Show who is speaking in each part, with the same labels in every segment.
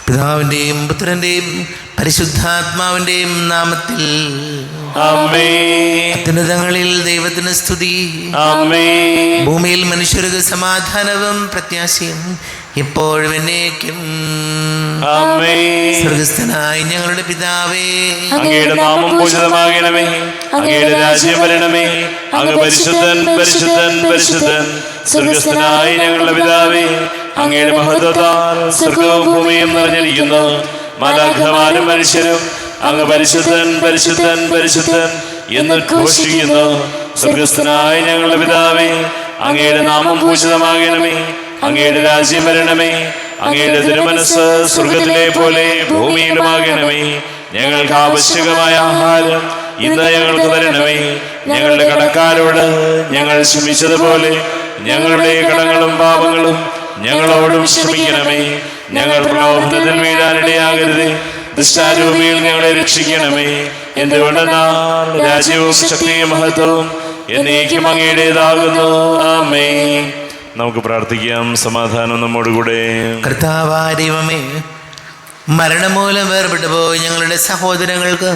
Speaker 1: പിതാവിൻ്റെയും പുത്രൻ്റെയും പരിശുദ്ധാത്മാവിൻ്റെയും നാമത്തിൽ
Speaker 2: ആമേൻ.
Speaker 1: അത്യുന്നതങ്ങളിൽ ദൈവത്തിന് സ്തുതി.
Speaker 2: ആമേൻ.
Speaker 1: ഭൂമിയിൽ മനുഷ്യർക്ക് സമാധാനവും പ്രത്യാശയും എപ്പോഴും എന്നേക്കും.
Speaker 2: ആമേൻ.
Speaker 1: സ്വർഗസ്ഥനായ ഞങ്ങളുടെ പിതാവേ,
Speaker 2: അങ്ങയുടെ നാമം പൂജിതമാകണമേ. അങ്ങയുടെ രാജ്യം വരണമേ. അങ്ങ് പരിശുദ്ധൻ പരിശുദ്ധൻ പരിശുദ്ധൻ. സ്വർഗസ്ഥനായ ഞങ്ങളുടെ പിതാവേ, അങ്ങയുടെ മഹത്വത്താൽ സ്വർഗവും ഭൂമിയും നിറഞ്ഞിരിക്കുന്നു. മാലാഖമാരും മനുഷ്യരും അങ്ങ് പരിശുദ്ധൻ പരിശുദ്ധൻ പരിശുദ്ധൻ എന്ന് ഘോഷിക്കുന്നു. സ്വർഗസ്ഥനായ ഞങ്ങളുടെ പിതാവേ, അങ്ങയുടെ നാമം പൂജിതമാകണമേ. അങ്ങയുടെ രാജ്യം വരണമേ. അങ്ങയുടെ തിരുമനസ്സ് സ്വർഗത്തിലെ പോലെ ഭൂമിയിലുമാകണമേ. ഞങ്ങൾക്ക് ആവശ്യകമായ ആഹാരം ഇന്ന് ഞങ്ങൾക്ക് തരണമേ. ഞങ്ങളുടെ കടക്കാരോട് ഞങ്ങൾ ക്ഷമിച്ചതുപോലെ ഞങ്ങളുടെ കടങ്ങളും പാപങ്ങളും ഞങ്ങളോടും ക്ഷമിക്കണമേ. ഞങ്ങൾ പ്രലോഭനത്തിൽ വീഴാനിടയാകരുതേ. ദുഷ്ടാരൂപിയിൽ ഞങ്ങളെ രക്ഷിക്കണമേ. എന്തുകൊണ്ടെന്നാൽ രാജ്യവും ശക്തിയും മഹത്വവും എന്നേക്കും അങ്ങയുടേതാകുന്നു. ആമേൻ. നമുക്ക് പ്രാർത്ഥിക്കാം. സമാധാനം നമ്മോടുകൂടെ.
Speaker 1: കർത്താവായ ദൈവമേ, മരണം മൂലം വേർപെട്ടു പോയി ഞങ്ങളുടെ സഹോദരങ്ങൾക്ക്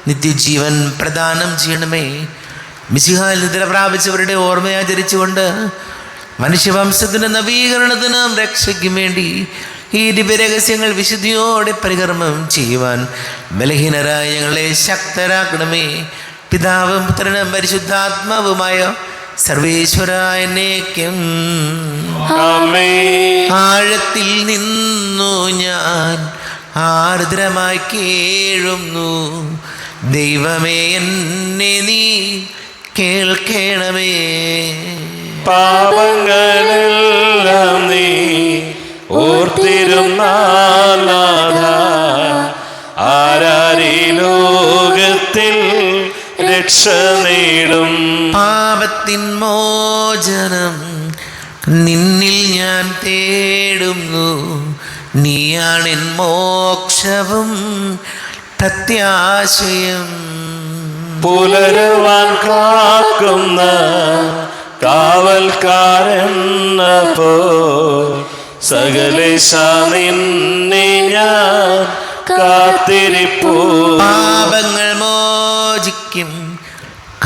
Speaker 1: നിത്യജീവൻ പ്രദാനം ചെയ്യണമേ. മിശിഹായിൽ നിദ്ര പ്രാപിച്ചവരുടെ ഓർമ്മയാചരിച്ചുകൊണ്ട് മനുഷ്യവംശത്തിൻ്റെ നവീകരണത്തിനും രക്ഷയ്ക്കും വേണ്ടി ഈ ദിവ്യരഹസ്യങ്ങൾ വിശുദ്ധിയോടെ പരികർമ്മം ചെയ്യുവാൻ ബലഹീനരായ ഞങ്ങളെ ശക്തരാക്കണമേ. പിതാവും പുത്രനും പരിശുദ്ധാത്മാവുമായ സർവേശ്വരായ എന്നേക്കും. ആഴത്തിൽ നിന്നു ഞാൻ ആർദ്രമായി കേഴുന്നു. ദൈവമേ, എന്നെ നീ കേൾക്കണമേ.
Speaker 2: പാപങ്ങളെല്ലാം നീ ഓർത്തിരുന്നാൽ ആരാരീ ലോകത്തിൽ രക്ഷ നേടും.
Speaker 1: പാപത്തിൻ മോചനം നിന്നിൽ ഞാൻ തേടുന്നു. നീയാണെൻ മോക്ഷവും പ്രത്യാശയും.
Speaker 2: പുലരുവാൻ കാക്കുന്ന കാവൽക്കാരെന്നപ്പോ സകലേശ നിന്നെ ഞാൻ കാത്തിരിപ്പൂ.
Speaker 1: പാപങ്ങൾ മോചിക്കും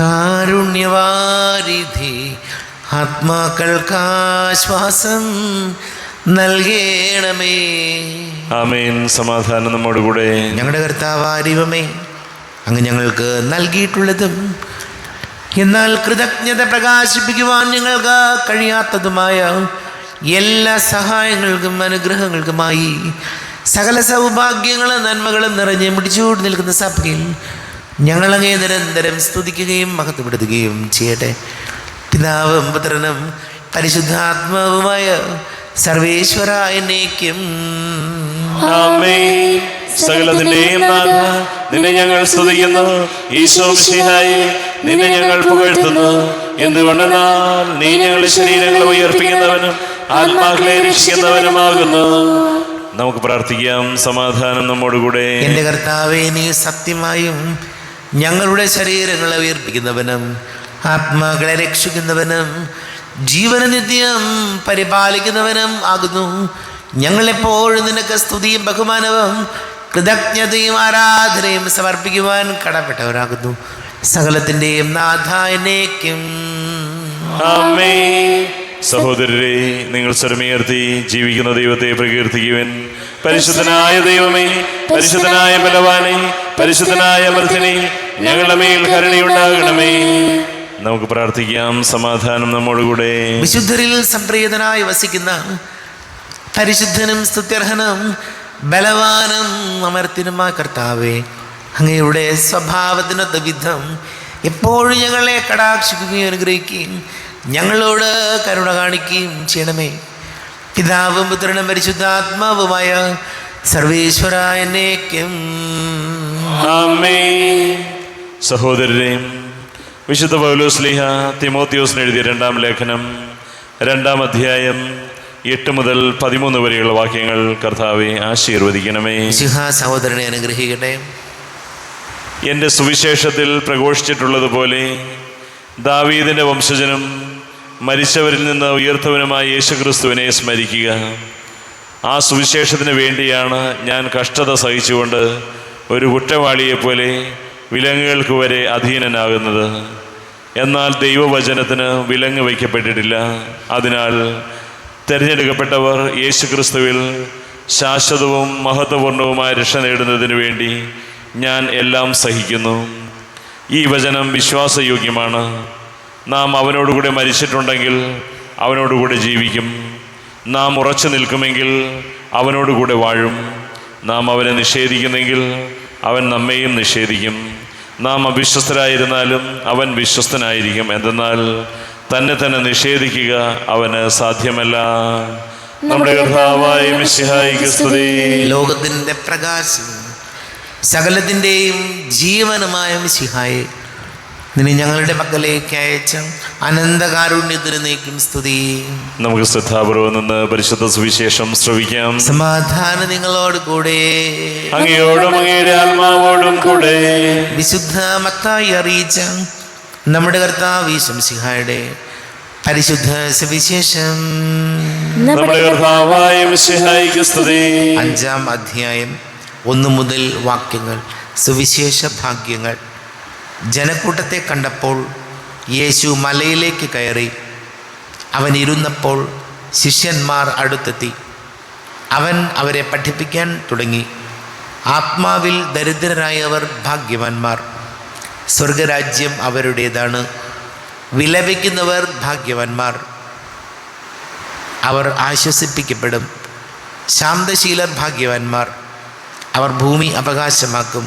Speaker 1: കാരുണ്യവാരിധി, ആത്മാക്കൾക്കാശ്വാസം നൽകണമേ.
Speaker 2: ആമേൻ. സമാധാനം നമ്മോടുകൂടെ.
Speaker 1: ഞങ്ങളുടെ കർത്താവായ ദൈവമേ, അങ്ങ് ഞങ്ങൾക്ക് നൽകിയിട്ടുള്ളതും എന്നാൽ കൃതജ്ഞത പ്രകാശിപ്പിക്കുവാൻ ഞങ്ങൾക്ക് കഴിയാത്തതുമായ എല്ലാ സഹായങ്ങൾക്കും അനുഗ്രഹങ്ങൾക്കുമായി സകല സൗഭാഗ്യങ്ങളും നന്മകളും നിറഞ്ഞ് മുടിച്ചൂട് നിൽക്കുന്ന സഭയിൽ ഞങ്ങളങ്ങേ നിരന്തരം സ്തുതിക്കുകയും മഹത്വപ്പെടുത്തുകയും ചെയ്യട്ടെ. പിതാവും പുത്രനും പരിശുദ്ധാത്മാവുമായ സർവേശ്വരായ എന്നേക്കും.
Speaker 2: ആമേൻ. സകലത്തിന്റെയും നാഥ, നിന്നെ ഞങ്ങൾ സ്തുതിക്കുന്നു. ഈശോ മിശിഹായേ, നിന്നെ ഞങ്ങൾ പുകഴ്ത്തുന്നു. എന്തുകൊണ്ടെന്നാൽ നീ ഞങ്ങളുടെ ശരീരങ്ങളെ ഉയർപ്പിക്കുന്നവനും ആത്മാക്കളെ രക്ഷിക്കുന്നവനുമാകുന്നു. നമുക്ക് പ്രാർത്ഥിക്കാം. സമാധാനം നമ്മോടുകൂടെ.
Speaker 1: എൻ്റെ കർത്താവേ, നീ സത്യമായും ഞങ്ങളുടെ ശരീരങ്ങളെ ഉയർപ്പിക്കുന്നവനും ആത്മാക്കളെ രക്ഷിക്കുന്നവനും ജീവനനിത്യം പരിപാലിക്കുന്നവനും ആകുന്നു. ഞങ്ങളെപ്പോഴും നിനക്ക് സ്തുതിയും ബഹുമാനവും കൃതജ്ഞതയും ആരാധനയും സമർപ്പിക്കുവാൻ കടപ്പെട്ടവരാകുന്നു. സകലത്തിൻ്റെയും നാഥ എന്നേക്കും.
Speaker 2: ആമേൻ. സഹോദരരെ, നിങ്ങൾ സ്വരമുയർത്തി ജീവിക്കുന്ന ദൈവത്തെ പ്രകീർത്തിക്കുവിൻ. പരിശുദ്ധനായ ദൈവമേ, പരിശുദ്ധനായ ബലവാനേ, പരിശുദ്ധനായ അമർത്തിനെ, ഞങ്ങളുടെ മേൽ കരുണയുണ്ടാകണമേ. നമുക്ക് പ്രാർത്ഥിക്കാം. സമാധാനം നമ്മോടുകൂടെ.
Speaker 1: വിശുദ്ധരിൽ സംപ്രീതനായി വസിക്കുന്ന പരിശുദ്ധനും സ്തുത്യർഹനും ബലവാനും അമർത്തിനുമായ കർത്താവേ, അങ്ങയുടെ സ്വഭാവത്തിനൊത്ത വിധം എപ്പോഴും ഞങ്ങളെ കടാക്ഷിക്കുകയും അനുഗ്രഹിക്കുകയും ഞങ്ങളോട് കരുണ കാണിക്കുകയും ചെയ്യണമേ. പിതാവും പുത്രനും പരിശുദ്ധാത്മാവുമായ സർവേശ്വരായ എന്നേക്കും.
Speaker 2: ആമേൻ. സഹോദരരെ, വിശുദ്ധ പൗലോസ്ലീഹ തിമോത്തിയോസിന് എഴുതിയ 2-ാം ലേഖനം 2-ാം അധ്യായം 8 മുതൽ 13 വരെയുള്ള വാക്യങ്ങൾ കർത്താവെ ആശീർവദിക്കണമേ.
Speaker 1: സഹോദരനെ അനുഗ്രഹിക്കട്ടെ.
Speaker 2: എൻ്റെ സുവിശേഷത്തിൽ പ്രഘോഷിച്ചിട്ടുള്ളതുപോലെ ദാവീദിൻ്റെ വംശജനും മരിച്ചവരിൽ നിന്ന് ഉയർത്തവനുമായ യേശുക്രിസ്തുവിനെ സ്മരിക്കുക. ആ സുവിശേഷത്തിന് വേണ്ടിയാണ് ഞാൻ കഷ്ടത സഹിച്ചുകൊണ്ട് ഒരു കുറ്റവാളിയെപ്പോലെ വിലങ്ങുകൾക്ക് വരെ അധീനനാകുന്നത്. എന്നാൽ ദൈവവചനത്തിന് വിലങ്ങ് വയ്ക്കപ്പെട്ടിട്ടില്ല. അതിനാൽ തിരഞ്ഞെടുക്കപ്പെട്ടവർ യേശുക്രിസ്തുവിൽ ശാശ്വതവും മഹത്വപൂർണവുമായ രക്ഷ നേടുന്നതിന് വേണ്ടി ഞാൻ എല്ലാം സഹിക്കുന്നു. ഈ വചനം വിശ്വാസയോഗ്യമാണ്. നാം അവനോടുകൂടെ മരിച്ചിട്ടുണ്ടെങ്കിൽ അവനോടുകൂടെ ജീവിക്കും. നാം ഉറച്ചു നിൽക്കുമെങ്കിൽ അവനോടുകൂടെ വാഴും. നാം അവനെ നിഷേധിക്കുന്നെങ്കിൽ അവൻ നമ്മെയും നിഷേധിക്കും. നാം അവിശ്വസ്തരായിരുന്നാലും അവൻ വിശ്വസ്തനായിരിക്കും. എന്തെന്നാൽ തന്നെ തന്നെ നിഷേധിക്കുക അവന് സാധ്യമല്ല. നമ്മുടെ കർത്താവായ മിശിഹായിക്ക് സ്തുതി.
Speaker 1: ലോകത്തിൻ്റെ പ്രകാശം സകലത്തിൻ്റെയും ജീവനുമായ മിശിഹായെ, നിന്നെ ഞങ്ങളുടെ മക്കളിലേക്ക് അയച്ച അനന്തകാരുണ്യത്തിന് നീക്കും സ്തുതി.
Speaker 2: നമുക്ക് ശ്രദ്ധാപൂർവം നിന്ന് പരിശുദ്ധ സുവിശേഷം ശ്രവിക്കാം.
Speaker 1: സമാധാനം നിങ്ങളോട് കൂടെ,
Speaker 2: അങ്ങയോടും അങ്ങയുടെ ആത്മാവോടും കൂടെ.
Speaker 1: വിശുദ്ധ മത്തായി അറിയിച്ച നമ്മുടെ കർത്താവ് യേശു മിശിഹായുടെ പരിശുദ്ധ സുവിശേഷം.
Speaker 2: നമ്മുടെ കർത്താവായ മിശിഹായിക്ക് സ്തുതി.
Speaker 1: 5-ാം അധ്യായം 1 മുതൽ വാക്യങ്ങൾ. സുവിശേഷ ഭാഗ്യങ്ങൾ. ജനക്കൂട്ടത്തെ കണ്ടപ്പോൾ യേശു മലയിലേക്ക് കയറി. അവൻ ഇരുന്നപ്പോൾ ശിഷ്യന്മാർ അടുത്തെത്തി. അവൻ അവരെ പഠിപ്പിക്കാൻ തുടങ്ങി. ആത്മാവിൽ ദരിദ്രരായവർ ഭാഗ്യവാന്മാർ, സ്വർഗരാജ്യം അവരുടേതാണ്. വിലപിക്കുന്നവർ ഭാഗ്യവാന്മാർ, അവർ ആശ്വസിപ്പിക്കപ്പെടും. ശാന്തശീലർ ഭാഗ്യവാന്മാർ, അവർ ഭൂമി അവകാശമാക്കും.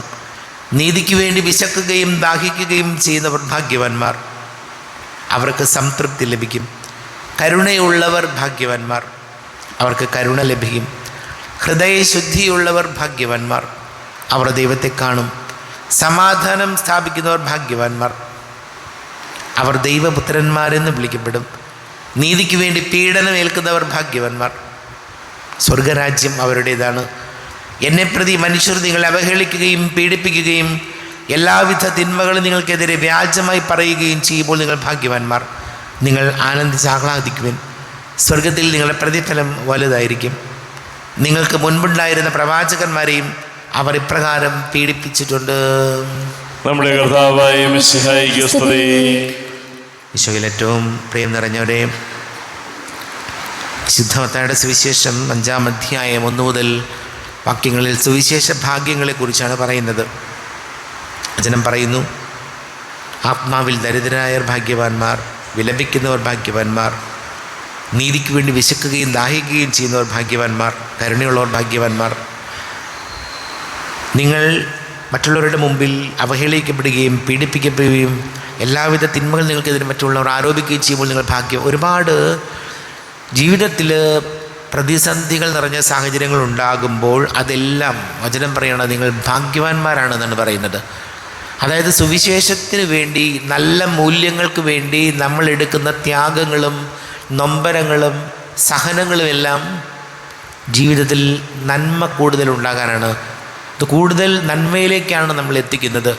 Speaker 1: നീതിക്ക് വേണ്ടി വിശക്കുകയും ദാഹിക്കുകയും ചെയ്യുന്നവർ ഭാഗ്യവാന്മാർ, അവർക്ക് സംതൃപ്തി ലഭിക്കും. കരുണയുള്ളവർ ഭാഗ്യവാന്മാർ, അവർക്ക് കരുണ ലഭിക്കും. ഹൃദയശുദ്ധിയുള്ളവർ ഭാഗ്യവാന്മാർ, അവർ ദൈവത്തെ കാണും. സമാധാനം സ്ഥാപിക്കുന്നവർ ഭാഗ്യവാന്മാർ, അവർ ദൈവപുത്രന്മാരെന്ന് വിളിക്കപ്പെടും. നീതിക്ക് വേണ്ടി പീഡനമേൽക്കുന്നവർ ഭാഗ്യവാന്മാർ, സ്വർഗരാജ്യം അവരുടേതാണ്. എന്നെ പ്രതി മനുഷ്യർ നിങ്ങളെ അവഹേളിക്കുകയും പീഡിപ്പിക്കുകയും എല്ലാവിധ തിന്മകളും നിങ്ങൾക്കെതിരെ വ്യാജമായി പറയുകയും ചെയ്യുമ്പോൾ നിങ്ങൾ ഭാഗ്യവാന്മാർ. നിങ്ങൾ ആനന്ദിച്ച് ആഹ്ലാദിക്കുവിൻ, സ്വർഗത്തിൽ നിങ്ങളുടെ പ്രതിഫലം വലുതായിരിക്കും. നിങ്ങൾക്ക് മുൻപുണ്ടായിരുന്ന പ്രവാചകന്മാരെയും അവർ ഇപ്രകാരം പീഡിപ്പിച്ചിട്ടുണ്ട്.
Speaker 2: നമ്മുടെ കർത്താവായ മിശിഹായിക്ക് സ്തുതി.
Speaker 1: ഈശോയിൽ ഏറ്റവും പ്രിയം നിറഞ്ഞവരെ, വിശുദ്ധ മത്തായിയുടെ സുവിശേഷം 5-ാം അധ്യായം 1 മുതൽ വാക്യങ്ങളിൽ സുവിശേഷ ഭാഗ്യങ്ങളെക്കുറിച്ചാണ് പറയുന്നത്. വചനം പറയുന്നു, ആത്മാവിൽ ദരിദ്രരായവർ ഭാഗ്യവാന്മാർ, വിലപിക്കുന്നവർ ഭാഗ്യവാന്മാർ, നീതിക്ക് വേണ്ടി വിശക്കുകയും ദാഹിക്കുകയും ചെയ്യുന്നവർ ഭാഗ്യവാന്മാർ, കരുണയുള്ളവർ ഭാഗ്യവാന്മാർ. നിങ്ങൾ മറ്റുള്ളവരുടെ മുമ്പിൽ അവഹേളിക്കപ്പെടുകയും പീഡിപ്പിക്കപ്പെടുകയും എല്ലാവിധ തിന്മകൾ നിങ്ങൾക്കെതിരെ മറ്റുള്ളവർ ആരോപിക്കുകയും ചെയ്യുമ്പോൾ നിങ്ങൾ ഭാഗ്യം. ഒരുപാട് ജീവിതത്തിൽ പ്രതിസന്ധികൾ നിറഞ്ഞ സാഹചര്യങ്ങൾ ഉണ്ടാകുമ്പോൾ അതെല്ലാം വചനം പറയണം, നിങ്ങൾ ഭാഗ്യവാന്മാരാണെന്നാണ് പറയുന്നത്. അതായത് സുവിശേഷത്തിന് വേണ്ടി, നല്ല മൂല്യങ്ങൾക്ക് വേണ്ടി നമ്മൾ എടുക്കുന്ന ത്യാഗങ്ങളും നൊമ്പരങ്ങളും സഹനങ്ങളും എല്ലാം ജീവിതത്തിൽ നന്മ കൂടുതൽ ഉണ്ടാകാനാണ്. ഇത് കൂടുതൽ നന്മയിലേക്കാണ് നമ്മൾ എത്തിക്കുന്നത്.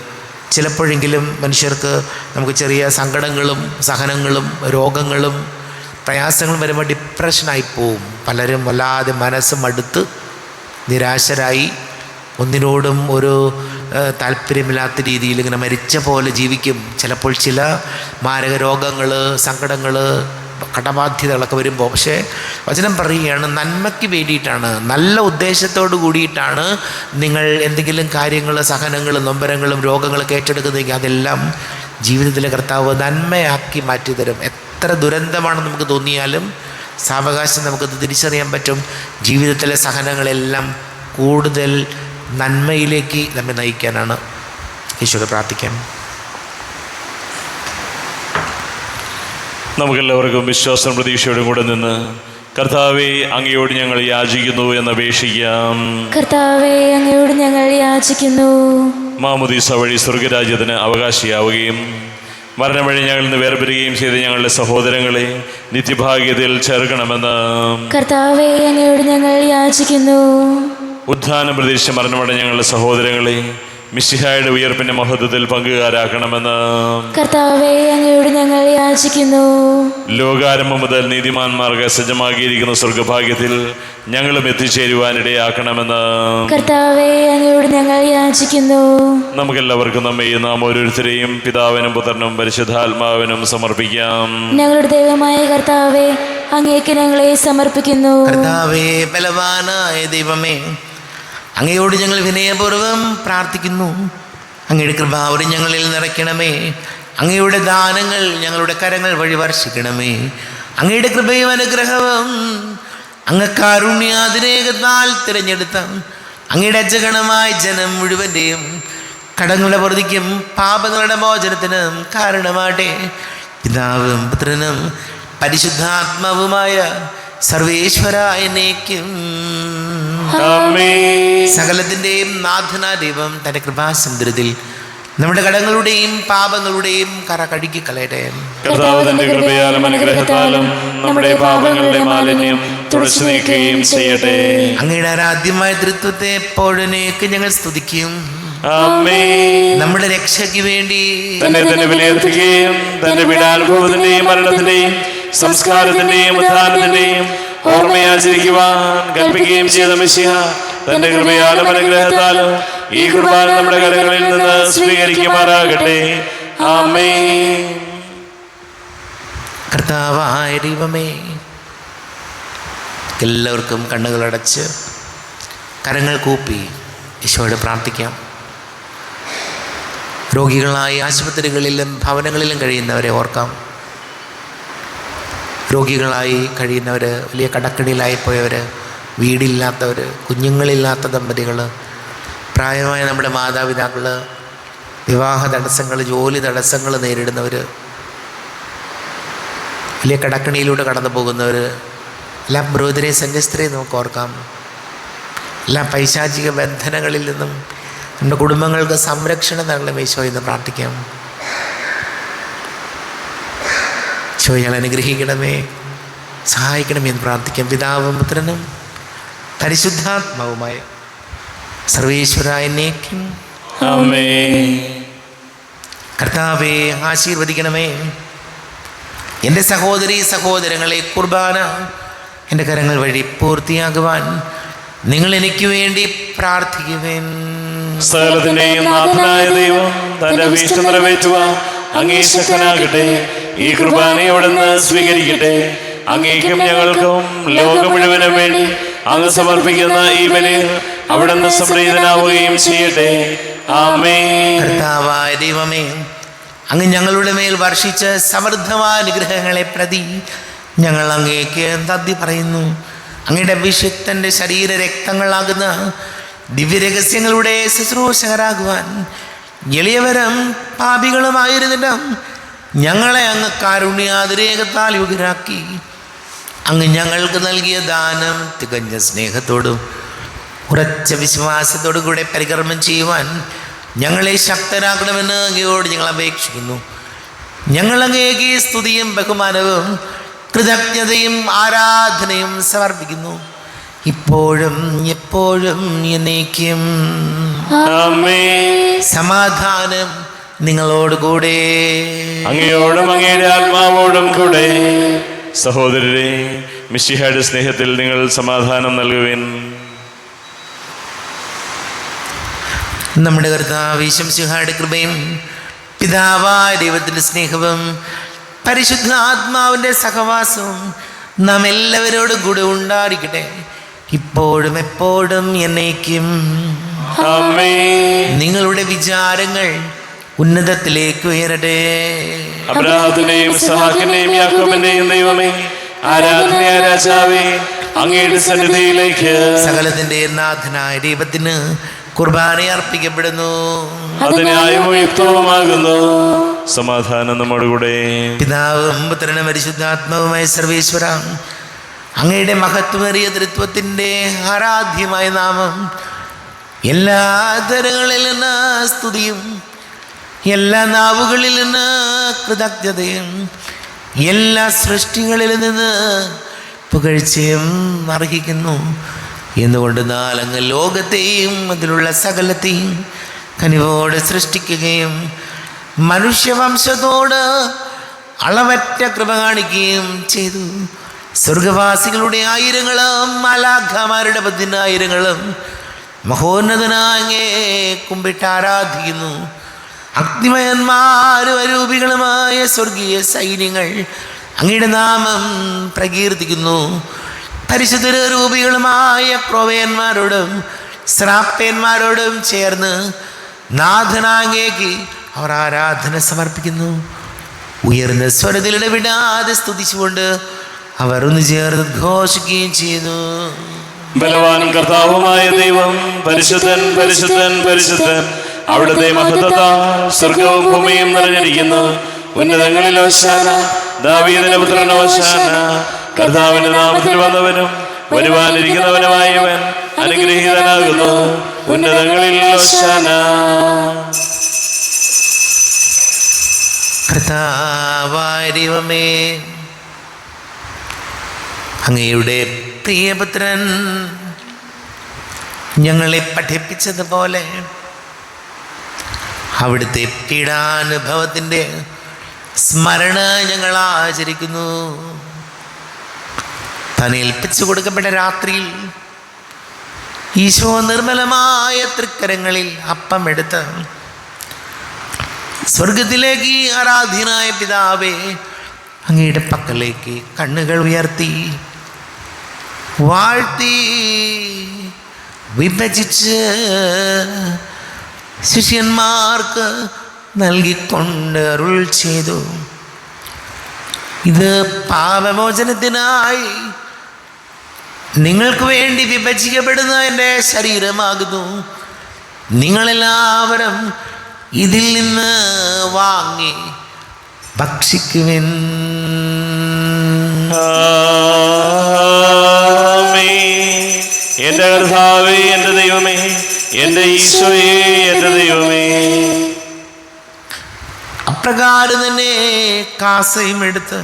Speaker 1: ചിലപ്പോഴെങ്കിലും മനുഷ്യർക്ക് നമുക്ക് ചെറിയ സങ്കടങ്ങളും സഹനങ്ങളും രോഗങ്ങളും പ്രയാസങ്ങളും വരുമ്പോൾ ഡിപ്രഷനായി പോവും. പലരും വല്ലാതെ മനസ്സ് മടുത്ത് നിരാശരായി ഒന്നിനോടും ഒരു താല്പര്യമില്ലാത്ത രീതിയിൽ ഇങ്ങനെ മരിച്ച പോലെ ജീവിക്കും. ചിലപ്പോൾ ചില മാരക രോഗങ്ങൾ, സങ്കടങ്ങൾ, കടബാധ്യതകളൊക്കെ വരുമ്പോൾ. പക്ഷേ വചനം പറയുകയാണ്, നന്മയ്ക്ക് വേണ്ടിയിട്ടാണ്, നല്ല ഉദ്ദേശത്തോടു കൂടിയിട്ടാണ് നിങ്ങൾ എന്തെങ്കിലും കാര്യങ്ങൾ, സഹനങ്ങളും നൊമ്പരങ്ങളും രോഗങ്ങളൊക്കെ ഏറ്റെടുക്കുന്നതെങ്കിൽ അതെല്ലാം ജീവിതത്തിലെ കർത്താവ് നന്മയാക്കി മാറ്റിത്തരും. എത്ര ദുരന്തമാണെന്ന് നമുക്ക് തോന്നിയാലും സാവകാശം നമുക്കത് തിരിച്ചറിയാൻ പറ്റും. ജീവിതത്തിലെ സഹനങ്ങളെല്ലാം കൂടുതൽ നന്മയിലേക്ക് നമ്മെ നയിക്കാനാണ്. ഈശോയെ പ്രാർത്ഥിക്കാം.
Speaker 2: നമുക്കെല്ലാവർക്കും വിശ്വാസം പ്രതീക്ഷയോടും കൂടെ നിന്ന് കർത്താവെ അങ്ങയോട് ഞങ്ങൾ യാചിക്കുന്നു എന്നപേക്ഷിക്കാം.
Speaker 3: കർത്താവെ അങ്ങയോട് ഞങ്ങൾ യാചിക്കുന്നു.
Speaker 2: മാമുദീസ വഴി സ്വർഗരാജ്യത്തിന് അവകാശിയാവുകയും മരണം വഴി ഞങ്ങളിൽ നിന്ന് വേർപിരിയുകയും ചെയ്ത ഞങ്ങളുടെ സഹോദരങ്ങളെ നിത്യഭാഗ്യത്തിൽ ചേർക്കണമെന്ന്
Speaker 3: കർത്താവെ അങ്ങയോട് ഞങ്ങൾ യാചിക്കുന്നു.
Speaker 2: ഉദ്ധാനം പ്രതീക്ഷിച്ച് മരണമടഞ്ഞ ഞങ്ങളുടെ സഹോദരങ്ങളെ മിശിഹായുടെ ഉയർപ്പിന്റെ മഹത്വത്തിൽ പങ്കുകാരാക്കണമെന്ന്
Speaker 3: കർത്താവെ അങ്ങയോട് ഞങ്ങൾ യാചിക്കുന്നു.
Speaker 2: ലോകാരംഭം മുതൽ നീതിമാന്മാർക്ക് സജ്ജമാക്കിയിരിക്കുന്ന സ്വർഗഭാഗ്യത്തിൽ ഞങ്ങളും എത്തിച്ചേരുവാനിടയാക്കണമെന്ന്
Speaker 3: കർത്താവെ അങ്ങയോട് ഞങ്ങൾ യാചിക്കുന്നു.
Speaker 2: നമുക്കെല്ലാവർക്കും നമ്മയും നാം ഓരോരുത്തരെയും പിതാവിനും പുത്രനും പരിശുദ്ധാത്മാവിനും സമർപ്പിക്കാം.
Speaker 3: ഞങ്ങളുടെ ദൈവമായ കർത്താവെ, അങ്ങേക്ക് ഞങ്ങളെ സമർപ്പിക്കുന്നു.
Speaker 1: കർത്താവേ, ബലവാനായ ദൈവമേ, അങ്ങയോട് ഞങ്ങൾ വിനയപൂർവ്വം പ്രാർത്ഥിക്കുന്നു. അങ്ങയുടെ കൃപാവരം ഞങ്ങളിൽ നിറയ്ക്കണമേ. അങ്ങയുടെ ദാനങ്ങൾ ഞങ്ങളുടെ കരങ്ങൾ വഴി വർഷിക്കണമേ. അങ്ങയുടെ കൃപയും അനുഗ്രഹവും അങ്ങ് കാരുണ്യാതിരേകത്താൽ തിരഞ്ഞെടുത്ത അങ്ങയുടെ അജഗണമായ ജനം മുഴുവൻ്റെയും കടങ്ങളുടെ പൊറുതിക്കും പാപങ്ങളുടെ മോചനത്തിനും കാരണമാട്ടെ. പിതാവും പുത്രനും പരിശുദ്ധാത്മാവുമായ സർവേശ്വര എന്നേക്കും. സകലത്തിൻ്റെയും നാഥനാ ദൈവം തൻ്റെ കൃപാസമുദ്രത്തിൽ നമ്മുടെ കടങ്ങളുടെയും പാപങ്ങളുടെയും കറ കഴുകി കളയട്ടെ.
Speaker 2: കർത്താവിന്റെ കൃപയാലും അനുഗ്രഹത്താലും നമ്മുടെ പാപങ്ങളുടെ മാലിന്യം തുടച്ചു നീക്കുകയും ചെയ്യട്ടെ.
Speaker 1: അങ്ങയുടെ ആരാധ്യമായ തൃത്വത്തെ എപ്പോഴേക്ക് ഞങ്ങൾ സ്തുതിക്കും. നമ്മുടെ രക്ഷയ്ക്ക് വേണ്ടി
Speaker 2: തന്നെ വിലയിരുത്തുകയും തന്റെ പീഡാനുഭവത്തിന്റെയും മരണത്തിന്റെയും സംസ്കാരത്തിന്റെയും ഉത്ഥാനത്തിന്റെയും ഓർമ്മയാചരിക്കുവാൻ കൽപ്പിക്കുകയും ചെയ്ത മിശിഹ തന്റെ കൃപയാലും അനുഗ്രഹത്താലും ഈ കുർബാന നമ്മുടെ കരങ്ങളിൽ നിന്ന് സ്വീകരിക്കുമാറാകട്ടെ. ആമേൻ.
Speaker 1: കർത്താവായ ദൈവമേ, എല്ലാവർക്കും കണ്ണുകളടച്ച് കരങ്ങൾ കൂപ്പി ഈശോയോട് പ്രാർത്ഥിക്കാം. രോഗികളായി ആശുപത്രികളിലും ഭവനങ്ങളിലും കഴിയുന്നവരെ ഓർക്കാം. രോഗികളായി കഴിയുന്നവർ, വലിയ കടക്കണിയിലായിപ്പോയവർ, വീടില്ലാത്തവർ, കുഞ്ഞുങ്ങളില്ലാത്ത ദമ്പതികൾ, പ്രായമായ നമ്മുടെ മാതാപിതാക്കൾ, വിവാഹ തടസ്സങ്ങൾ, ജോലി തടസ്സങ്ങൾ നേരിടുന്നവർ, വലിയ കടക്കണിയിലൂടെ കടന്നു പോകുന്നവർ, എല്ലാ ബ്രോദരെയും സന്യസ്തരെയും നമുക്ക് ഓർക്കാം. എല്ലാ പൈശാചിക ബന്ധനങ്ങളിൽ നിന്നും നമ്മുടെ കുടുംബങ്ങൾക്ക് സംരക്ഷണം നൽകണം ഈശോ എന്ന് പ്രാർത്ഥിക്കാം. ഈശോ ഞങ്ങൾ അനുഗ്രഹിക്കണമേ, സഹായിക്കണമേ എന്ന് പ്രാർത്ഥിക്കാം. പിതാവും പുത്രനും പരിശുദ്ധാത്മാവുമായ സർവേശ്വര എന്നേക്കും. കർത്താവേ, ആശീർവദിക്കണമേ. എൻ്റെ സഹോദരീ സഹോദരങ്ങളെ, കുർബാന എൻ്റെ കരങ്ങൾ വഴി പൂർത്തിയാകുവാൻ നിങ്ങൾ എനിക്ക് വേണ്ടി പ്രാർത്ഥിക്കുവേൻ.
Speaker 2: സകലത്തിന്റെയും നാഥനായ ദൈവം തന്റെ അഭീഷ്ടം നിറവേറ്റുവാൻ അങ്ങേ ശക്തനാകട്ടെ. ഈ കുർബാനയെ അവിടുന്ന് സ്വീകരിക്കട്ടെ. അങ്ങേക്കും ഞങ്ങൾക്കും ലോകം മുഴുവനും വേണ്ടി അങ്ങ് സമർപ്പിക്കുന്ന ഈ ബലി അവിടുന്ന് സംപ്രീതനാവുകയും ചെയ്യട്ടെ. ആമേൻ.
Speaker 1: കർത്താവായ ദൈവമേ, അങ്ങ് ഞങ്ങളുടെ മേൽ വർഷിച്ച സമൃദ്ധമായ അനുഗ്രഹങ്ങളെ പ്രതി ഞങ്ങൾ അങ്ങേക്ക് നന്ദി പറയുന്നു. അങ്ങയുടെ അഭിഷിക്തൻ്റെ ശരീര രക്തങ്ങളാകുന്ന ദിവ്യരഹസ്യങ്ങളുടെ ശുശ്രൂഷകരാകുവാൻ എളിയവരും പാപികളുമായിരുന്നിട്ടും ഞങ്ങളെ അങ്ങ് കാരുണ്യാതിരേകത്താൽ യോഗ്യരാക്കി. അങ്ങ് ഞങ്ങൾക്ക് നൽകിയ ദാനം തികഞ്ഞ സ്നേഹത്തോടും ഉറച്ച വിശ്വാസത്തോടും കൂടെ പരികർമ്മം ചെയ്യുവാൻ ഞങ്ങളെ ശക്തരാക്കണമെന്ന് അങ്ങയോട് ഞങ്ങൾ അപേക്ഷിക്കുന്നു. ഞങ്ങൾ അങ്ങേക്ക് സ്തുതിയും ബഹുമാനവും കൃതജ്ഞതയും ആരാധനയും സമർപ്പിക്കുന്നു, ഇപ്പോഴും എപ്പോഴും എന്നേക്കും. സമാധാനം നിങ്ങളോട് കൂടെ.
Speaker 2: അങ്ങയോടും അങ്ങയുടെ ആത്മാവോടും കൂടെ. സഹോദരരെ, മിശിഹായുടെ സ്നേഹത്തിൽ നിങ്ങൾ സമാധാനം നൽകുവിൻ.
Speaker 1: നമ്മുടെ കർത്താവ് മിശിഹായുടെ കൃപയും പിതാവായ ദൈവത്തിൻ്റെ സ്നേഹവും പരിശുദ്ധാത്മാവിൻ്റെ സഹവാസവും നാം എല്ലാവരോടും കൂടെ ഉണ്ടായിരിക്കട്ടെ, ഇപ്പോഴും എപ്പോഴും എന്നേക്കും. നിങ്ങളുടെ വിചാരങ്ങൾ ഉന്നതത്തിലേക്ക് ഉയരട്ടെ.
Speaker 2: അബ്രാഹത്തിന്റെയും ഇസ്ഹാക്കിന്റെയും യാക്കോബിന്റെയും ദൈവമേ, ആരാധനയായ രാജാവേ, അങ്ങയുടെ സന്നിധിയിലേക്ക്
Speaker 1: സകലത്തിന്റെ നാഥനായ ദൈവത്തിന് കുർബാന അർപ്പിക്കപ്പെടുന്നു.
Speaker 2: അതിനായും യുക്തവുമാകുന്നു. സമാധാനം നമ്മോടുകൂടെ.
Speaker 1: പിതാവും പുത്രനും പരിശുദ്ധാത്മാവുമായ സർവേശ്വര, അങ്ങയുടെ മഹത്വമേറിയ തൃത്വത്തിൻ്റെ ആരാധ്യമായ നാമം എല്ലാ തരങ്ങളിൽ നിന്ന് സ്തുതിയും എല്ലാ നാവുകളിൽ നിന്ന് കൃതജ്ഞതയും എല്ലാ സൃഷ്ടികളിൽ നിന്ന് പുകഴ്ചയും അർഹിക്കുന്നു. എന്നുകൊണ്ട് അങ്ങ് ലോകത്തെയും അതിലുള്ള സകലത്തെയും കനിവോട് സൃഷ്ടിക്കുകയും മനുഷ്യവംശത്തോട് അളവറ്റ കൃപ കാണിക്കുകയും ചെയ്തു. സ്വർഗവാസികളുടെ ആയിരങ്ങളും മാലാഖമാരുടെ 10,000 മഹോന്നതനായങ്ങേ കുമ്പിട്ട് ആരാധിക്കുന്നു. അഗ്നിമയന്മാരും അരൂപികളുമായ സ്വർഗീയ സൈന്യങ്ങൾ അങ്ങയുടെ നാമം പ്രകീർത്തിക്കുന്നു. പരിശുദ്ധ രൂപികളുമായ ക്രോവേന്മാരോടും ശ്രാപ്പേന്മാരോടും ചേർന്ന് നാഥനാങ്ങേക്ക് അവർ ആരാധന സമർപ്പിക്കുന്നു. ഉയർന്ന സ്വരത്തിൽ ഇടവിടാതെ സ്തുതിച്ചുകൊണ്ട് അവർ ഒന്ന് ചേർന്ന് ഘോഷിക്കുകയും ചെയ്യുന്നു.
Speaker 2: ബലവാനും കർത്താവുമായ ദൈവം പരിശുദ്ധൻ പരിശുദ്ധൻ പരിശുദ്ധൻ, അവിടുത്തെ മഹത്വത്താൽ സ്വർഗവും ഭൂമിയും നിറഞ്ഞിരിക്കുന്നു. ഉന്നതങ്ങളിൽ ഹോശാന, ദാവീദിന്റെ പുത്രൻ ഹോശാന. കർത്താവിന്റെ നാമത്തിൽ വന്നവനും വരുവാനിരിക്കുന്നവനുമായവൻ അനുഗ്രഹീതനാകുന്നു. ഉന്നതങ്ങളിൽ ഹോശാന.
Speaker 1: കർത്താവായ ദൈവമേ, അങ്ങയുടെ പ്രിയപുത്രൻ ഞങ്ങളെ പഠിപ്പിച്ചതുപോലെ അവിടുത്തെ പീഡാനുഭവത്തിൻ്റെ സ്മരണ ഞങ്ങൾ ആചരിക്കുന്നു. താൻ ഏൽപ്പിച്ചു കൊടുക്കപ്പെട്ട രാത്രിയിൽ ഈശോ നിർമ്മലമായ തൃക്കരങ്ങളിൽ അപ്പം എടുത്ത് സ്വർഗത്തിലേക്ക് ആരാധ്യനായ പിതാവേ അങ്ങയുടെ പക്കലേക്ക് കണ്ണുകൾ ഉയർത്തി വാഴ്ത്തി വിഭജിച്ച് ശിഷ്യന്മാർക്ക് നൽകിക്കൊണ്ട് അരുൾ ചെയ്തു. ഇത് പാപമോചനത്തിനായി നിങ്ങൾക്ക് വേണ്ടി വിഭജിക്കപ്പെടുന്ന എൻ്റെ ശരീരമാകുന്നു. നിങ്ങളെല്ലാവരും ഇതിൽ നിന്ന് വാങ്ങി ഭക്ഷിക്കുവിൻ.
Speaker 2: എന്റെ കർത്താവേ, എന്റെ ദൈവമേ, എന്റെ ഈശോയേ, എന്റെ ദൈവമേ.
Speaker 1: അപ്രകാരം തന്നെ കാസയും എടുത്ത്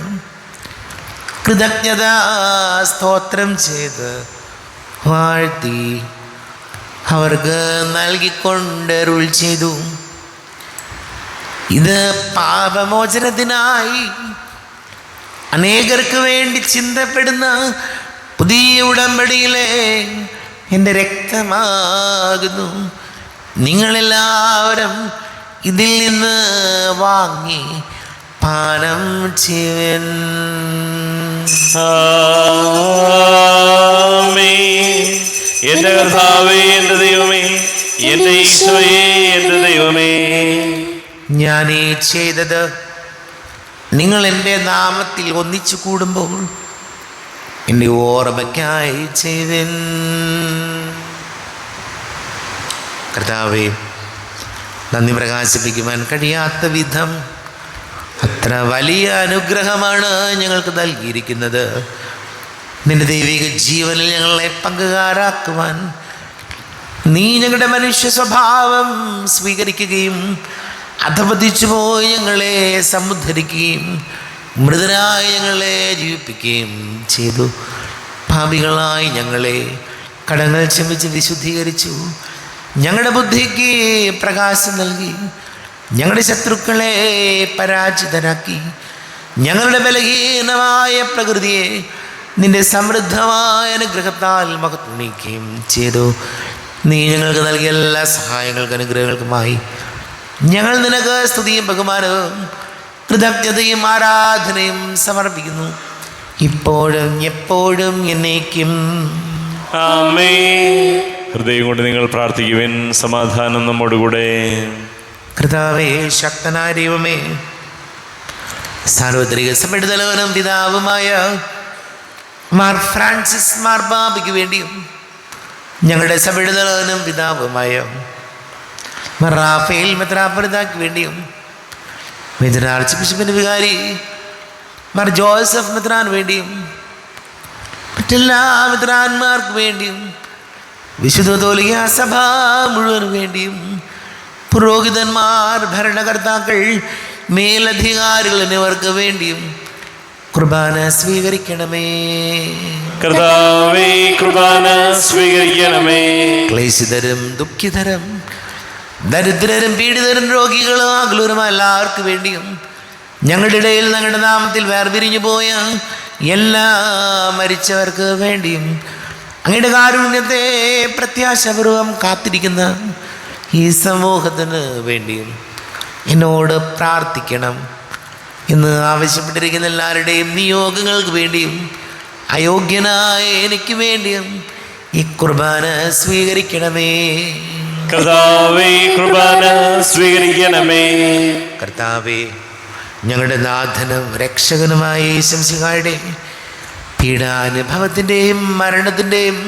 Speaker 1: കൃതജ്ഞത സ്തോത്രം ചെയ്ത് വാഴ്ത്തി അവർക്ക് നൽകിക്കൊണ്ട് അരുൾ ചെയ്തു. ഇത് പാപമോചനത്തിനായി അനേകർക്ക് വേണ്ടി ചിന്തപ്പെടുന്ന പുതിയ ഉടമ്പടിയിലെ എൻ്റെ രക്തമാകുന്നു. നിങ്ങളെല്ലാവരും ഇതിൽ നിന്ന് വാങ്ങി പാനം ചെയ്യുവൻ.
Speaker 2: എന്റെ കർത്താവേ, എന്റെ ദൈവമേ, എന്റെ ഈശോയേ, എന്റെ ദൈവമേ.
Speaker 1: ഞാൻ ഈ ചെയ്തത് നിങ്ങൾ എൻ്റെ നാമത്തിൽ ഒന്നിച്ചു കൂടുമ്പോൾ എൻ്റെ ഓർമ്മയ്ക്കായി ചെയ്തൻ. കർത്താവേ, നന്ദി പ്രകാശിപ്പിക്കുവാൻ കഴിയാത്ത വിധം അത്ര വലിയ അനുഗ്രഹമാണ് ഞങ്ങൾക്ക് നൽകിയിരിക്കുന്നത്. നിന്റെ ദൈവിക ജീവനിൽ ഞങ്ങളെ പങ്കുകാരാക്കുവാൻ നീ ഞങ്ങളുടെ മനുഷ്യ സ്വഭാവം സ്വീകരിക്കുകയും അധപതിച്ചു പോയി ഞങ്ങളെ സമുദ്ധരിക്കുകയും മൃതരായി ഞങ്ങളെ ജീവിപ്പിക്കുകയും ചെയ്തു. പാപികളായി ഞങ്ങളെ കടങ്ങൾ ക്ഷമിച്ച് വിശുദ്ധീകരിച്ചു. ഞങ്ങളുടെ ബുദ്ധിക്ക് പ്രകാശം നൽകി. ഞങ്ങളുടെ ശത്രുക്കളെ പരാജിതരാക്കി. ഞങ്ങളുടെ ബലഹീനമായ പ്രകൃതിയെ നിന്റെ സമൃദ്ധമായ അനുഗ്രഹത്താൽ മഹത്വീകരിക്കുകയും ചെയ്തു. നീ ഞങ്ങൾക്ക് നൽകിയ എല്ലാ സഹായങ്ങൾക്കും അനുഗ്രഹങ്ങൾക്കുമായി ഞങ്ങൾ നിനക്ക് സ്തുതിയും ബഹുമാനവും കൃതജ്ഞതയും ആരാധനയും സമർപ്പിക്കുന്നു, ഇപ്പോഴും എപ്പോഴും എന്നേക്കും.
Speaker 2: ആമേൻ. ഹൃദയം കൊണ്ട് നിങ്ങൾ പ്രാർത്ഥിക്കുവിൻ. സമാധാനം നമ്മോടുകൂടെ.
Speaker 1: കർത്താവേ, ശക്തനായ ദൈവമേ, സാർവത്രിക സഭയുടെ തലവനും പിതാവുമായ മാർ ഫ്രാൻസിസ് മാർപ്പാപ്പയ്ക്ക് വേണ്ടിയും ഞങ്ങളുടെ സഭയുടെ തലവനും പിതാവുമായ മാർ റാഫേൽ മെത്രാപ്പൊലീത്തായ്ക്ക് വേണ്ടിയും മേജർ ആർച്ച് ബിഷപ്പിൻ്റെ വികാരി മാർ ജോസഫ് മെത്രാന് വേണ്ടിയും മറ്റെല്ലാ മെത്രാന്മാർക്ക് വേണ്ടിയും വിശുദ്ധ കത്തോലിക്ക സഭ മുഴുവൻ വേണ്ടിയും പുരോഹിതന്മാർ, ഭരണകർത്താക്കൾ, മേലധികാരികൾ എന്നിവർക്ക് വേണ്ടിയും കുർബാന സ്വീകരിക്കണമേ.
Speaker 2: കർത്താവേ, കുർബാന സ്വീകരിക്കണമേ.
Speaker 1: ക്ലേശിതരും ദുഃഖിതരും ദരിദ്രരും പീഡിതരും രോഗികളും അകലൂരും എല്ലാവർക്കും വേണ്ടിയും ഞങ്ങളുടെ ഇടയിൽ ഞങ്ങളുടെ നാമത്തിൽ വേർപിരിഞ്ഞു പോയ എല്ലാ മരിച്ചവർക്ക് വേണ്ടിയും അങ്ങയുടെ കാരുണ്യത്തെ പ്രത്യാശപൂർവം കാത്തിരിക്കുന്ന ഈ സമൂഹത്തിന് വേണ്ടിയും എന്നോട് പ്രാർത്ഥിക്കണം. ഇന്ന് ആവശ്യപ്പെട്ടിരിക്കുന്ന എല്ലാവരുടെയും നിയോഗങ്ങൾക്ക് വേണ്ടിയും അയോഗ്യനായ എനിക്ക് വേണ്ടിയും ഈ കുർബാന സ്വീകരിക്കണമേ.
Speaker 2: കർത്താവേ, കുർബാന സ്വീകരിക്കണമേ.
Speaker 1: കർത്താവേ, ഞങ്ങളുടെ നാഥനും രക്ഷകനുമായ യേശുമിശിഹായുടെ പീഡാനുഭവത്തിൻ്റെയും മരണത്തിൻ്റെയും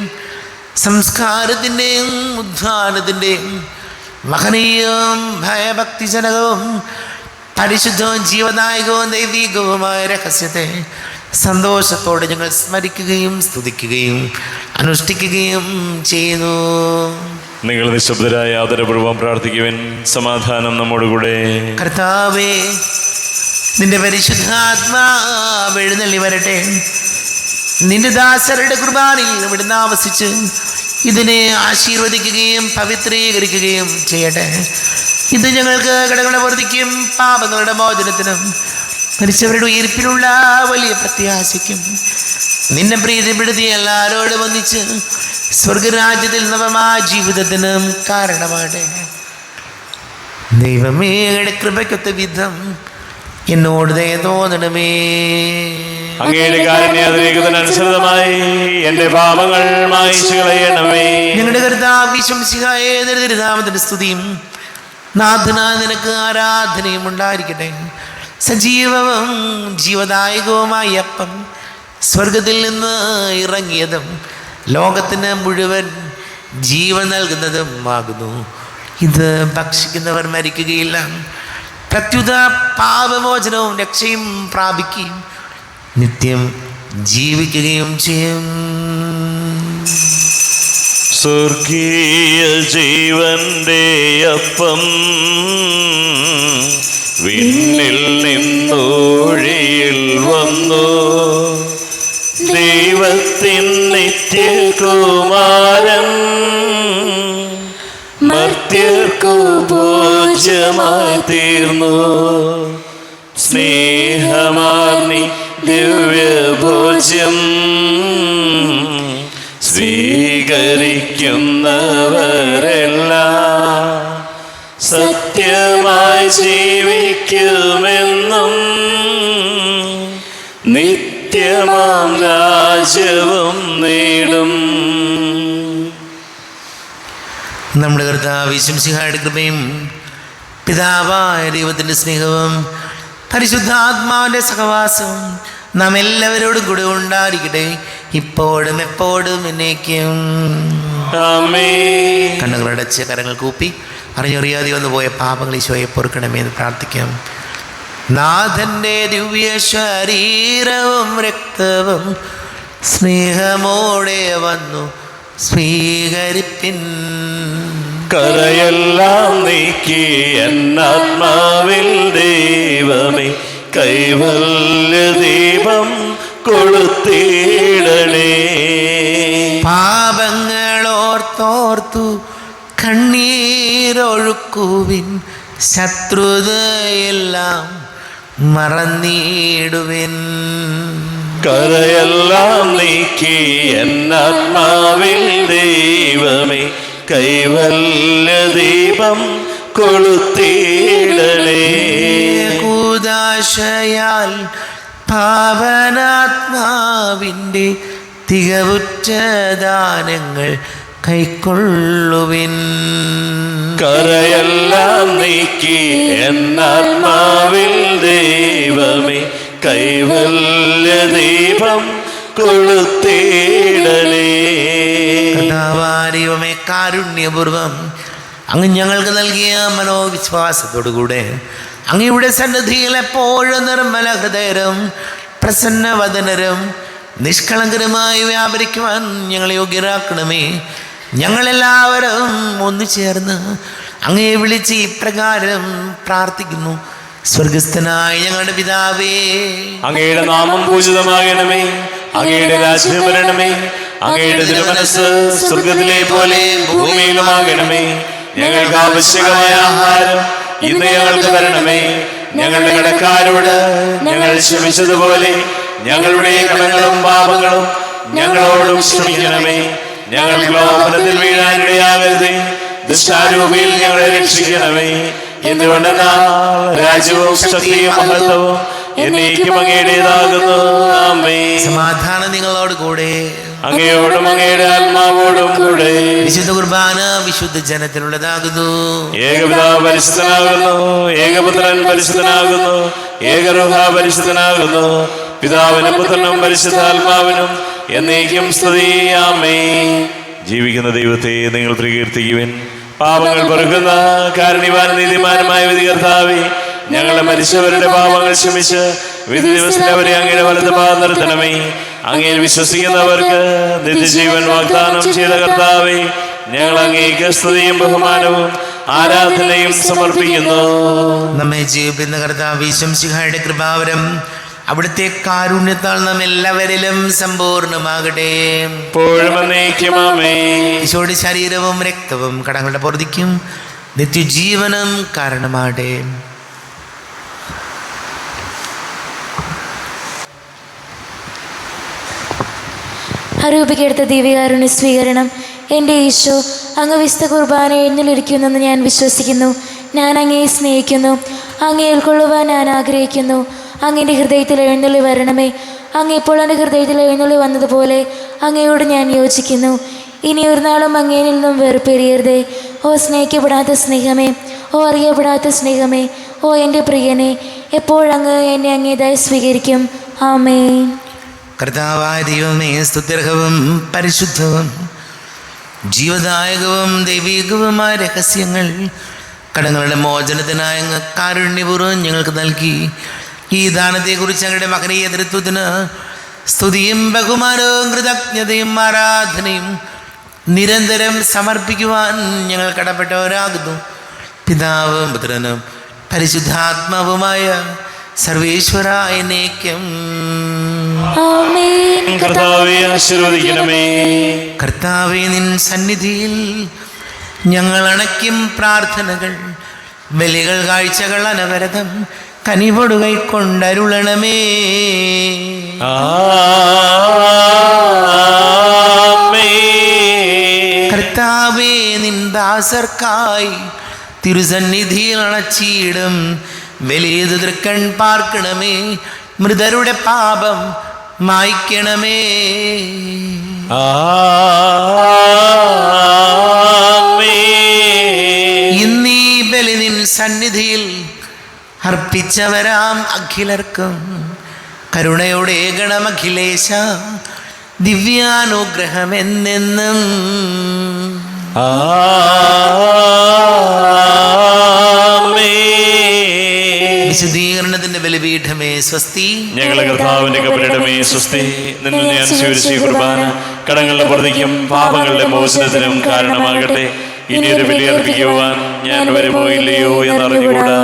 Speaker 1: സംസ്കാരത്തിൻ്റെയും ഉദ്ധാനത്തിൻ്റെയും മഹനീയവും ഭയഭക്തിജനകവും പരിശുദ്ധവും ജീവദായകവും ദൈവികവുമായ രഹസ്യത്തെ സന്തോഷത്തോടെ ഞങ്ങൾ സ്മരിക്കുകയും സ്തുതിക്കുകയും അനുഷ്ഠിക്കുകയും ചെയ്യുന്നു.
Speaker 2: നിങ്ങൾ നിശബ്ദരായ ആദരപൂർവ്വം പ്രാർത്ഥിക്കുവിൻ. സമാധാനം നമ്മോടുകൂടെ.
Speaker 1: കർത്താവേ, നിന്റെ പരിശുദ്ധാത്മാവ് എഴുന്നള്ളി വരട്ടെ. നിന്റെ ദാസരുടെ കുർബാനയിൽ ഇവിടുന്ന് ആവസിച്ച് ഇതിനെ ആശീർവദിക്കുകയും പവിത്രീകരിക്കുകയും ചെയ്യട്ടെ. ഇത് ഞങ്ങൾക്ക് കടങ്ങളുടെ വർദ്ധിക്കും പാപങ്ങളുടെ മോചനത്തിനും മരിച്ചവരുടെ ഉയർപ്പിലുള്ള വലിയ പ്രത്യാശയ്ക്കും നിന്നെ പ്രീതിപ്പെടുത്തി എല്ലാവരോടും ഒന്നിച്ച് സ്വർഗരാജ്യത്തിൽ നവമായ ജീവിതത്തിനും കാരണമാട്ടെ. ദൈവമേ, കൃപയ്ക്കൊത്ത വിധം എന്നോട് ദയ തോന്നണമേ.
Speaker 2: അങ്ങയുടെ കാരുണ്യാതിരേകതനുസൃതമായി എൻ്റെ പാപങ്ങൾ മായ്ച്ചു കളയണമേ.
Speaker 1: ഞങ്ങളുടെ കർത്താവ് യേശുമിശിഹായേ, തിരുനാമത്തിന്റെ സ്തുതിയും നാഥനായ നിനക്ക് ആരാധനയും ഉണ്ടായിരിക്കട്ടെ. സജീവവും ജീവദായകവുമായ അപ്പം സ്വർഗത്തിൽ നിന്ന് ഇറങ്ങിയതും ലോകത്തിന് മുഴുവൻ ജീവൻ നൽകുന്നതും ആകുന്നു. ഇത് ഭക്ഷിക്കുന്നവർ മരിക്കുകയില്ല, പ്രത്യുത പാപമോചനവും രക്ഷയും പ്രാപിക്കുകയും നിത്യം ജീവിക്കുകയും ചെയ്യും.
Speaker 2: സ്വർഗീയ ജീവന്റെ അപ്പം വിണ്ണിൽ നിന്നൊഴിയിൽ വന്നു, ദൈവത്തിൻ നിത്യകുമാരൻ മർത്യർക്കു ഭോജ്യമായി തീർന്നു. സ്നേഹമാർന്നി ദിവ്യഭോജ്യം സ്വീകരിക്കുന്നവരെല്ലാം സത്യമായി ജീവിക്കുമെന്നും നിത്യമാം രാജ്യവും നേടും.
Speaker 1: നമ്മുടെ കർത്താവ് യേശുമിശിഹായുടെ കൃപയും പിതാവായ ദൈവത്തിൻ്റെ സ്നേഹവും പരിശുദ്ധാത്മാവിൻ്റെ സഹവാസവും നാം എല്ലാവരോടും കൂടെ ഉണ്ടായിരിക്കട്ടെ, ഇപ്പോഴും എപ്പോഴും എന്നേക്കും. കണ്ണുകളടച്ച് കരങ്ങൾ കൂപ്പി അറിഞ്ഞറിയാതെ വന്നു പോയ പാപങ്ങൾ ഈശോയെ പൊറുക്കണമേ എന്ന് പ്രാർത്ഥിക്കാം. നാഥൻ്റെ ദിവ്യ ശരീരവും രക്തവും സ്നേഹമോടെ വന്നു സ്വീകരിപ്പിൻ.
Speaker 2: കരയെല്ലാം നീക്കി എന്നാത്മാവിൽ ദൈവമേ കൈവല്യ ദീപം കൊളുത്തിടണേ.
Speaker 1: പാപങ്ങളോർത്തോർത്തു കണ്ണീരൊഴുക്കുവിൻ, ശത്രുതയെല്ലാം മറന്നിടുവിൻ.
Speaker 2: കരയെല്ലാം നീക്കി എന്നാത്മാവിൽ ദൈവമേ കൈവല്യ ദീപം കൊളുത്തിടണേ.
Speaker 1: കൂദാശയാൽ പാവനാത്മാവിൻ്റെ തികവുറ്റ ദാനങ്ങൾ കൈക്കൊള്ളുവിൻ.
Speaker 2: കരയെല്ലാം നീക്കി എന്നാത്മാവിൽ ദൈവമേ കൈവല്യ ദീപം കൊളുത്തിടണേ.
Speaker 1: ദൈവമേ, കാരുണ്യപൂർവം അങ്ങ് ഞങ്ങൾക്ക് നൽകിയ മനോവിശ്വാസത്തോടുകൂടെ അങ്ങയുടെ സന്നിധിയിൽ എപ്പോഴും നിർമ്മല ഹൃദയരും പ്രസന്നവദനരും നിഷ്കളങ്കരുമായി വ്യാപരിക്കുവാൻ ഞങ്ങളെ യോഗ്യരാക്കണമേ. ഞങ്ങളെല്ലാവരും ഒന്നു ചേർന്ന് അങ്ങയെ വിളിച്ച് ഇപ്രകാരം പ്രാർത്ഥിക്കുന്നു. സ്വർഗസ്ഥനായ ഞങ്ങളുടെ പിതാവേ,
Speaker 2: അങ്ങയുടെ നാമം പൂജിതമാകണമേ, അങ്ങയുടെ രാജ്യം വരണമേ, അങ്ങയുടെ തിരുമനസ്സ് സ്വർഗത്തിലെ പോലെ ഭൂമിയിലുമാകണമേ. ഞങ്ങൾക്ക് ആവശ്യമായ ആഹാരം ഇന്ന് ഞങ്ങൾക്ക് തരണമേ. ഞങ്ങളുടെ കടക്കാരോട് ഞങ്ങൾ ക്ഷമിച്ചതുപോലെ ഞങ്ങളുടെ കടങ്ങളും പാപങ്ങളും ഞങ്ങളോടും ക്ഷമിക്കണമേ. ഞങ്ങൾ ലോകത്തിൽ വീഴാനിടയാകരുതേ, ദുഷ്ടാരൂപിയിൽ ഞങ്ങളെ രക്ഷിക്കണമേ. എന്തുകൊണ്ടെന്നാൽ രാജ്യവും ശക്തിയും മഹത്വവും എന്നേക്കും അങ്ങയുടേതാകുന്നു. ആമേൻ.
Speaker 1: സമാധാനം നിങ്ങളോട് കൂടെ,
Speaker 2: അങ്ങയോടും അങ്ങയുടെ ആത്മാവോടും കൂടെ.
Speaker 1: വിശുദ്ധ കുർബാന വിശുദ്ധ ജനത്തിനുള്ളതാകുന്നു.
Speaker 2: ഏകപിതാവ് പരിശുദ്ധനാകുന്നു, ഏകപുത്രൻ പരിശുദ്ധനാകുന്നു, ഏകരൂഹ പരിശുദ്ധനാകുന്നു. പിതാവിനും പുത്രനും പരിശുദ്ധാത്മാവിനും എന്നേക്കും സ്തുതി. ആമേൻ. ജീവിക്കുന്ന ദൈവത്തെ നിങ്ങൾ പ്രകീർത്തിക്കുവിൻ. പാപങ്ങൾ പൊറുക്കുന്ന കാരുണ്യവാൻ നീതിമാനുമായ വിധികർത്താവേ, ഞങ്ങളെ മരിച്ചവരുടെ പാപങ്ങൾ ക്ഷമിച്ച് വിധി ദിവസത്തിൽ അവരെ അങ്ങയുടെ വലതുഭാഗം നിർത്തണമേ. അങ്ങയിൽ വിശ്വസിക്കുന്നവർക്ക് നിത്യജീവൻ വാഗ്ദാനം ചെയ്ത കർത്താവേ, ഞങ്ങൾ അങ്ങേക്ക് സ്തുതിയും ബഹുമാനവും ആരാധനയും സമർപ്പിക്കുന്നു.
Speaker 1: നമ്മെ ജീവിക്കുന്ന കർത്താവ് ഈശോമിശിഹായുടെ കൃപാവരം അവിടുത്തെ കാരുണ്യത്താൽ നാം എല്ലാവരിലും സമ്പൂർണ്ണമാകട്ടെ.
Speaker 2: എപ്പോഴും എന്നേക്കും ആമേൻ.
Speaker 1: ഈശോയുടെ ശരീരവും രക്തവും കടങ്ങളുടെ പൊറുതിക്കും നിത്യജീവനം കാരണമാകട്ടെ.
Speaker 3: അരൂപിക്കെടുത്ത ദിവ്യകാരുണ്യ സ്വീകരണം. എൻ്റെ ഈശോ, അങ്ങ് വിശുദ്ധ കുർബാന എഴുന്നള്ളിരിക്കുന്നെന്ന് ഞാൻ വിശ്വസിക്കുന്നു. ഞാൻ അങ്ങയെ സ്നേഹിക്കുന്നു. അങ്ങയെ ഉൾക്കൊള്ളുവാൻ ഞാൻ ആഗ്രഹിക്കുന്നു. അങ്ങയുടെ ഹൃദയത്തിൽ എഴുന്നള്ളി വരണമേ. അങ്ങ് ഇപ്പോൾ എൻ്റെ ഹൃദയത്തിൽ എഴുന്നള്ളി വന്നതുപോലെ അങ്ങയോട് ഞാൻ യോജിക്കുന്നു. ഇനി ഒരു നാളും അങ്ങയിൽ നിന്നും വെറുപ്പെറിയരുതേ. ഓ സ്നേഹിക്കപ്പെടാത്ത സ്നേഹമേ, ഓ അറിയപ്പെടാത്ത സ്നേഹമേ, ഓ എൻ്റെ പ്രിയനെ, എപ്പോഴങ്ങ് എന്നെ അങ്ങേതായി സ്വീകരിക്കും. ആമേൻ.
Speaker 1: കർത്താവായ ദൈവമേ, സ്തുത്യർഹവും പരിശുദ്ധവും ജീവദായകവും ദൈവികവുമായ രഹസ്യങ്ങൾ കടങ്ങളുടെ മോചനത്തിനായ അങ്ങ് കാരുണ്യപൂർവ്വം ഞങ്ങൾക്ക് നൽകി. ഈ ദാനത്തെക്കുറിച്ച് ഞങ്ങളുടെ മകനീയ നേതൃത്വത്തിന് സ്തുതിയും ബഹുമാനവും കൃതജ്ഞതയും ആരാധനയും നിരന്തരം സമർപ്പിക്കുവാൻ ഞങ്ങൾ കടപ്പെട്ടവരാകുന്നു. പിതാവും പുത്രനും പരിശുദ്ധാത്മാവുമായ സർവേശ്വര എന്നേക്കും.
Speaker 2: കർത്താവേ ആശീർവദിക്കണമേ.
Speaker 1: കർത്താവേ, നിൻ സന്നിധിയിൽ ഞങ്ങൾ അണയ്ക്കും പ്രാർത്ഥനകൾ, ബലികൾ, കാഴ്ചകൾ അനവരതം കനിവോട് കൈക്കൊണ്ടരുളണമേ. കർത്താവേ, നിൻ ദാസർക്കായി തിരുസന്നിധിയിൽ അണച്ചിടും വലിയ തൃക്കൺ പാർക്കണമേ. മൃതരുടെ പാപം മായ്ക്കണമേ. ഇന്നീ ബലി നിൻ സന്നിധിയിൽ അർപ്പിച്ചവരാം അഖിലർക്കും കരുണയോടെ ഗണമഖിലേശ ദിവ്യാനുഗ്രഹം എന്നെന്നും. വിശുദ്ധീകരണത്തിന്റെ ബലിപീഠമേ സ്വസ്തി.
Speaker 2: ഞങ്ങളെ കർത്താവിന്റെ കബരിടമേ സ്വസ്തി. നിന്ന് ഞാൻ സ്വീകരിച്ച കുർബാന കടങ്ങളുടെ പൊറുതിക്കും പാപങ്ങളുടെ മോചനത്തിനും കാരണമാകട്ടെ. ഇനിയൊരു ബലി അർപ്പിക്കുവാൻ ഞാൻ വരുമോ ഇല്ലയോ എന്നറിഞ്ഞുകൂടാ.